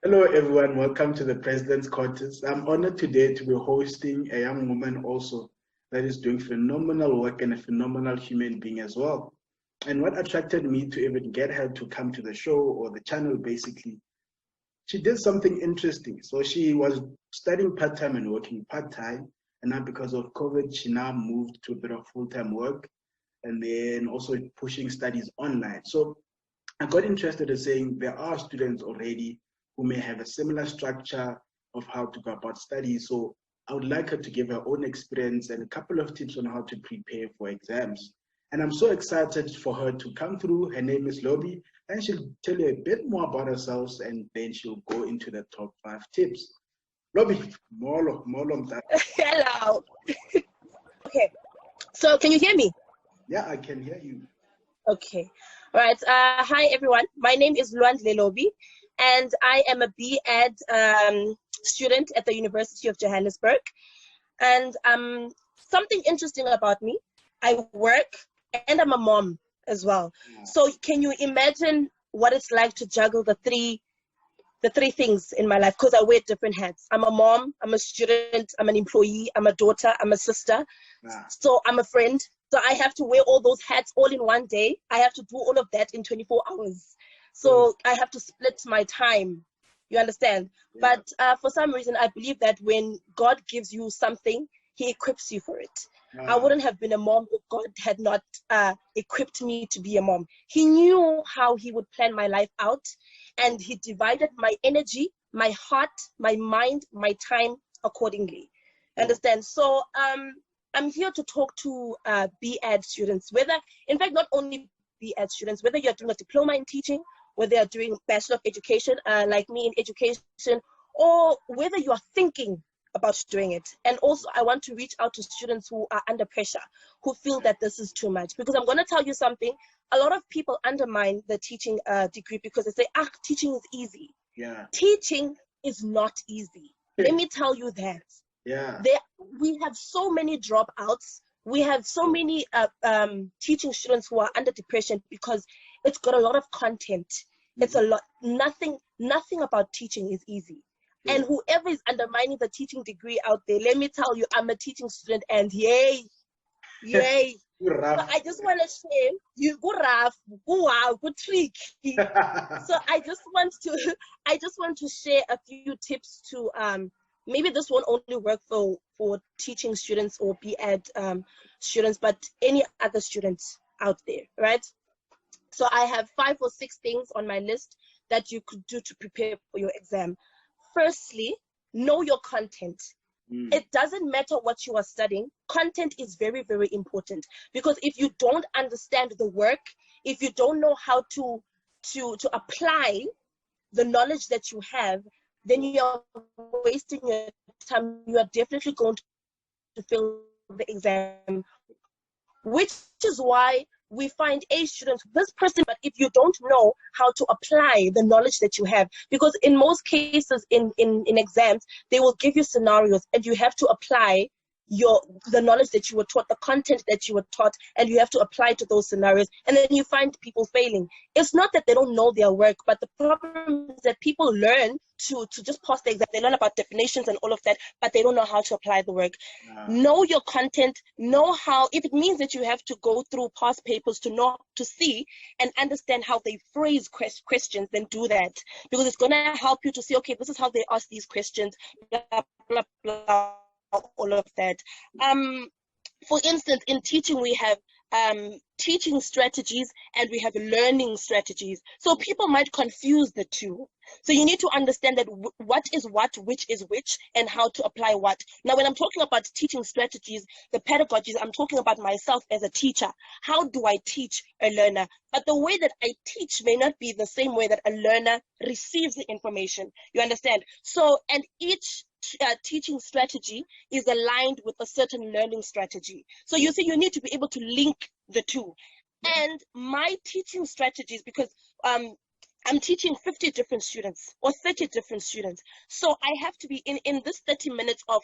Hello, everyone. Welcome to the President's Quarters. I'm honored today to be hosting a young woman also that is doing phenomenal work and a phenomenal human being as well. And what attracted me to even get her to come to the show or the channel, basically, she did something interesting. So she was studying part-time and working part-time. And now because of COVID, she now moved to a bit of full-time work and then also pushing studies online. So I got interested in saying there are students already who may have a similar structure of how to go about studies. So I would like her to give her own experience and a couple of tips on how to prepare for exams. And I'm so excited for her to come through. Her name is Lobi, and she'll tell you a bit more about herself, and then she'll go into the top 5 tips. Lobi, molo. Hello. Okay, so can you hear me? Yeah, I can hear you. Okay. All right. Hi, everyone. My name is Lwandile Lobi, and I am a B.Ed student at the University of Johannesburg. And something interesting about me, I work and I'm a mom as well. Yeah. So can you imagine what it's like to juggle the three things in my life? Because I wear different hats. I'm a mom, I'm a student, I'm an employee, I'm a daughter, I'm a sister. Yeah. So I'm a friend. So I have to wear all those hats all in one day. I have to do all of that in 24 hours. So I have to split my time. You understand? Yeah. But for some reason, I believe that when God gives you something, he equips you for it. I wouldn't have been a mom if God had not equipped me to be a mom. He knew how he would plan my life out, and he divided my energy, my heart, my mind, my time accordingly. Understand? So I'm here to talk to B.Ed students, in fact, not only B.Ed students, whether you're doing a diploma in teaching, whether you're doing Bachelor of Education, like me in education, or whether you are thinking about doing it. And also, I want to reach out to students who are under pressure, who feel that this is too much. Because I'm going to tell you something, a lot of people undermine the teaching degree because they say, teaching is easy. Yeah. Teaching is not easy. Let me tell you that. Yeah. We have so many dropouts. We have so many teaching students who are under depression because it's got a lot of content. It's a lot. Nothing about teaching is easy. Yeah. And whoever is undermining the teaching degree out there, let me tell you, I'm a teaching student, and yay. So I just want to share, you go rough, go wow, go tricky. So I just want to share a few tips to maybe this won't only work for teaching students or B.Ed students, but any other students out there, right? So I have 5 or 6 things on my list that you could do to prepare for your exam. Firstly, know your content. It doesn't matter what you are studying. Content is very, very important, because if you don't understand the work, if you don't know how to apply the knowledge that you have, then you're wasting your time. You are definitely going to fail the exam, which is why we find A students, this person, but if you don't know how to apply the knowledge that you have, because in most cases in exams, they will give you scenarios and you have to apply the knowledge that you were taught, the content that you were taught, and you have to apply to those scenarios, and then you find people failing. It's not that they don't know their work, but the problem is that people learn to just pass the exam. They learn about definitions and all of that, but they don't know how to apply the work. Know your content, know how, if it means that you have to go through past papers to see and understand how they phrase questions, then do that, because it's going to help you to see, okay, this is how they ask these questions, blah, blah, blah, all of that. For instance, in teaching, we have teaching strategies and we have learning strategies. So people might confuse the two. So you need to understand that what is what, which is which, and how to apply what. Now, when I'm talking about teaching strategies, the pedagogies, I'm talking about myself as a teacher. How do I teach a learner? But the way that I teach may not be the same way that a learner receives the information. You understand? So, and each teaching strategy is aligned with a certain learning strategy. So you see, you need to be able to link the two. And my teaching strategies, because I'm teaching 50 different students or 30 different students, so I have to be in this 30 minutes of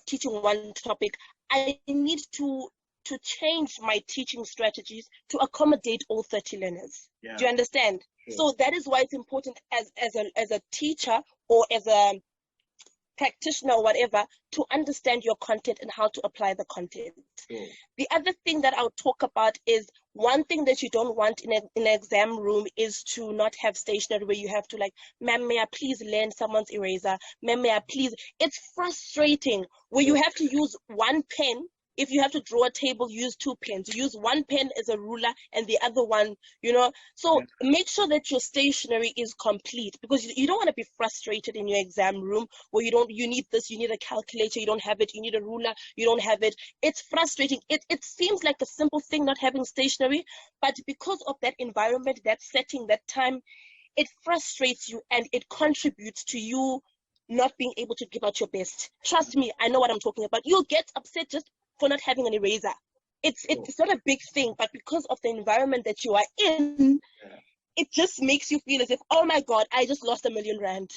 teaching one topic. I need to to change my teaching strategies to accommodate all 30 learners. Yeah. Do you understand? Sure. So that is why it's important as a teacher or as a practitioner or whatever to understand your content and how to apply the content. Sure. The other thing that I'll talk about is one thing that you don't want in an exam room is to not have stationery where you have to like, ma'am, may I please lend someone's eraser? Ma'am, may I please? It's frustrating where you have to use one pen. If you have to draw a table, use two pens. Use one pen as a ruler and the other one, you know. So make sure that your stationery is complete because you don't want to be frustrated in your exam room where you need this, you need a calculator, you don't have it, you need a ruler, you don't have it. It's frustrating. It seems like a simple thing not having stationery, but because of that environment, that setting, that time, it frustrates you and it contributes to you not being able to give out your best. Trust me, I know what I'm talking about. You'll get upset just for not having an eraser. It's not a big thing, but because of the environment that you are in, it just makes you feel as if, oh my God, I just lost R1 million.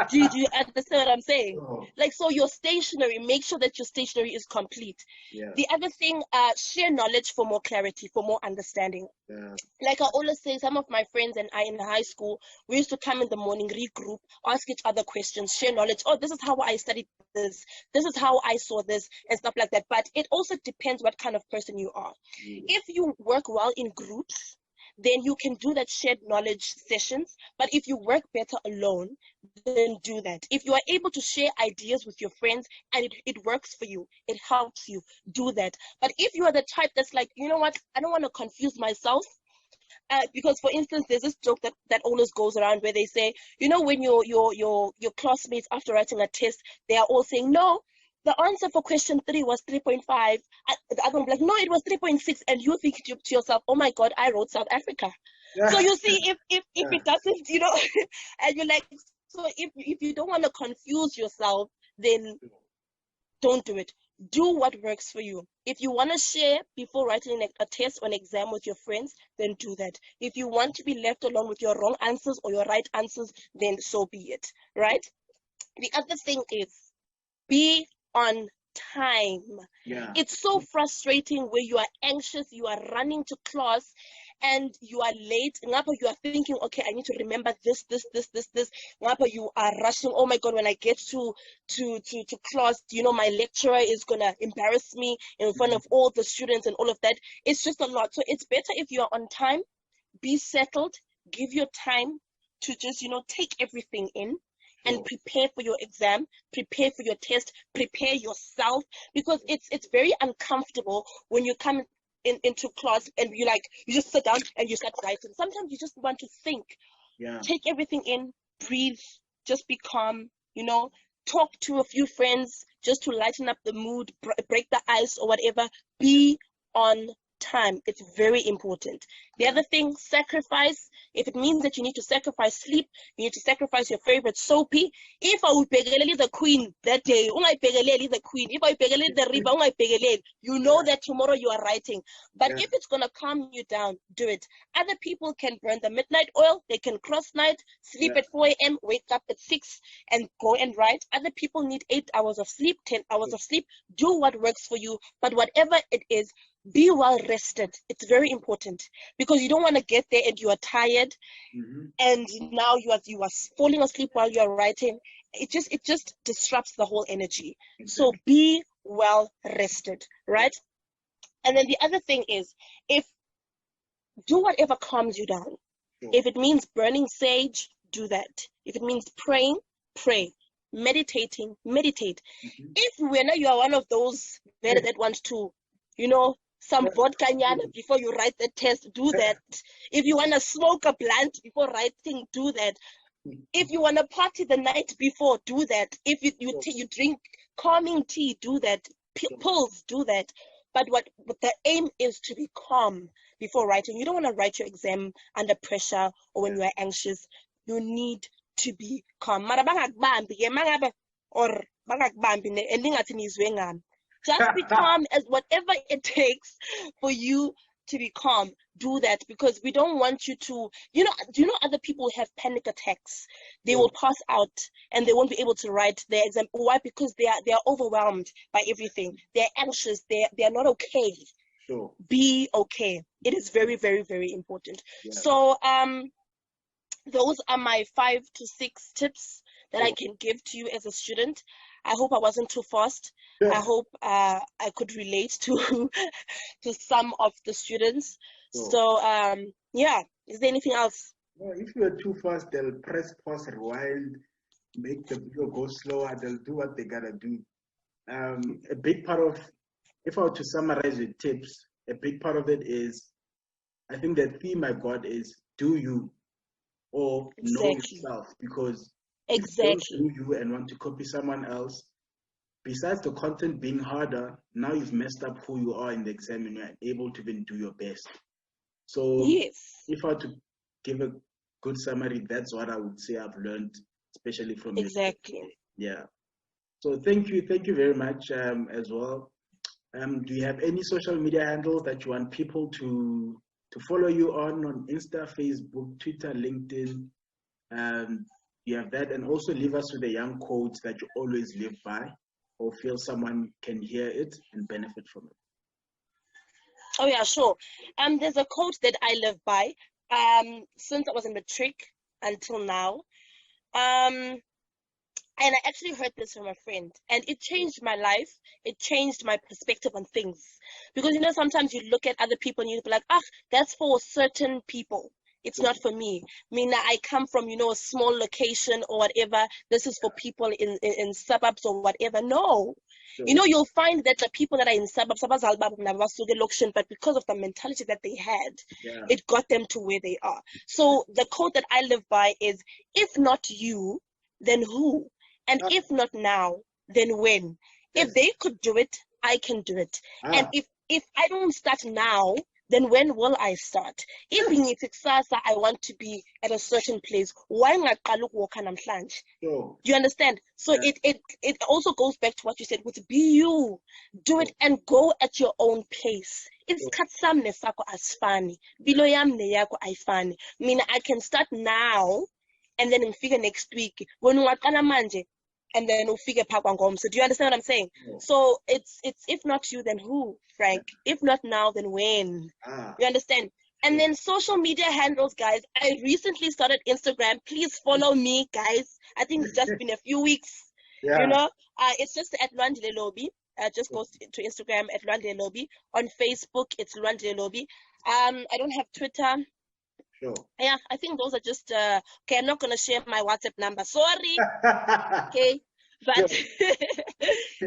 Do you understand what I'm saying? Oh. Like, so your stationery, make sure that your stationery is complete. Yeah. The other thing, share knowledge for more clarity, for more understanding. Yeah. Like I always say, some of my friends and I in high school, we used to come in the morning, regroup, ask each other questions, share knowledge. Oh, this is how I studied this. This is how I saw this and stuff like that. But it also depends what kind of person you are. If you work well in groups, then you can do that shared knowledge sessions. But if you work better alone, then do that. If you are able to share ideas with your friends and it works for you, it helps you, do that. But if you are the type that's like, you know what, I don't want to confuse myself. Because, for instance, there's this joke that always goes around where they say, you know, when your classmates, after writing a test, they are all saying, no, the answer for question 3 was 3.5. The other one will be like, no, it was 3.6. And you think to yourself, oh my God, I wrote South Africa. Yeah. So you see, if it doesn't, you know, and you're like, so if you don't want to confuse yourself, then don't do it. Do what works for you. If you want to share before writing a test or an exam with your friends, then do that. If you want to be left alone with your wrong answers or your right answers, then so be it, right? The other thing is be on time. Yeah. It's so frustrating where you are anxious, you are running to class and you are late. Ngapha you are thinking, okay, I need to remember this. Ngapha you are rushing. Oh my God, when I get to class, you know, my lecturer is gonna embarrass me in front of all the students and all of that. It's just a lot. So it's better if you are on time, be settled, give your time to just, you know, take everything in. And prepare for your exam, prepare for your test, prepare yourself, because it's very uncomfortable when you come into class and you just sit down and you start writing. Sometimes you just want to think. Yeah. Take everything in, breathe, just be calm, you know, talk to a few friends just to lighten up the mood, break the ice or whatever. Be on time. It's very important. The other thing, sacrifice. If it means that you need to sacrifice sleep, you need to sacrifice your favorite soapy. If I would the queen that day, the queen. If I the riba, you know that tomorrow you are writing. But if it's gonna calm you down, do it. Other people can burn the midnight oil, they can cross night, sleep at 4 a.m., wake up at 6 and go and write. Other people need 8 hours of sleep, 10 hours of sleep. Do what works for you. But whatever it is, be well rested. It's very important because you don't want to get there and you are tired and now you are falling asleep while you are writing. It just disrupts the whole energy. So be well rested, right? And then the other thing is, do whatever calms you down. If it means burning sage, do that. If it means praying, pray. Meditating, meditate. If you are one of those that wants to, you know, some vodka before you write the test, do that. If you want to smoke a blunt before writing, do that. If you want to party the night before, do that. If you drink calming tea, do that. Pills, do that. But what the aim is to be calm before writing. You don't want to write your exam under pressure or when you are anxious. You need to be calm. Just be calm as whatever it takes for you to be calm, do that, because we don't want you to, do you know other people have panic attacks? They will pass out and they won't be able to write their exam. Why? Because they are overwhelmed by everything. They're anxious. They are not okay. Sure. Be okay. It is very, very, very important. Yeah. So those are my 5 to 6 tips that I can give to you as a student. I hope I wasn't too fast. Yeah. I hope I could relate to to some of the students. Sure. So yeah, is there anything else? Well, if you are too fast, they'll press pause, rewind, make the video go slower. They'll do what they gotta do. A big part of, if I were to summarize the tips, a big part of it is, I think the theme I got is do you, or know yourself, because if you don't do you and want to copy someone else, besides the content being harder, now you've messed up who you are in the exam and you're able to even do your best. So if I were to give a good summary, that's what I would say I've learned, especially from you. Yeah. So thank you very much as well. Do you have any social media handles that you want people to follow you on Insta, Facebook, Twitter, LinkedIn? You have that, and also leave us with a young quote that you always live by, or feel someone can hear it and benefit from it. Oh yeah, sure. There's a quote that I live by since I was in matric until now. And I actually heard this from a friend, and it changed my life. It changed my perspective on things. Because, sometimes you look at other people and you'll be like, that's for certain people. It's not for me. I mean, I come from, a small location or whatever. This is for people in suburbs or whatever. No. Sure. You'll find that the people that are in suburbs, but because of the mentality that they had, it got them to where they are. So the quote that I live by is, if not you, then who? And if not now, then when? If they could do it, I can do it. And if I don't start now, then when will I start? If in Itsasa I want to be at a certain place, why not walk on Do you understand? So it also goes back to what you said, with be you. Do it and go at your own pace. It's katsamne sako asfani. Biloyam ne yako aifani. Meaning I can start now and then figure next week. When manje, and then we'll figure Pakwangom. So do you understand what I'm saying? Yeah. So it's if not you, then who, Frank? If not now, then when? You understand? And then social media handles, guys. I recently started Instagram. Please follow me, guys. I think it's just been a few weeks. It's just at Lwandile Lobi. Just go to Instagram at Lwandile Lobi. On Facebook, it's Lwandile Lobi. I don't have Twitter. Sure. Yeah, I think those are just okay. I'm not gonna share my WhatsApp number. Sorry. Okay, but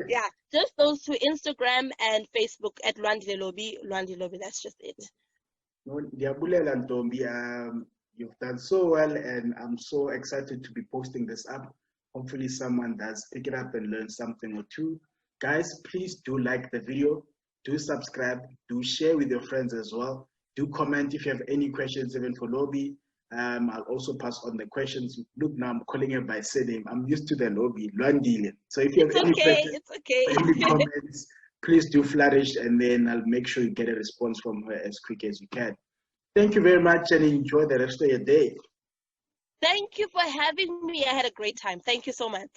yeah, just those two: Instagram and Facebook at Lwandile Lobi. Lwandile Lobi. That's just it. No, Diabulela Ntombi, you've done so well, and I'm so excited to be posting this up. Hopefully, someone does pick it up and learn something or two. Guys, please do like the video, do subscribe, do share with your friends as well. Do comment if you have any questions, even for Lobi. I'll also pass on the questions. Look, now I'm calling her by surname. I'm used to the Lobi, Lwandile. So if you have any questions, any comments, please do flourish, and then I'll make sure you get a response from her as quick as you can. Thank you very much, and enjoy the rest of your day. Thank you for having me. I had a great time. Thank you so much.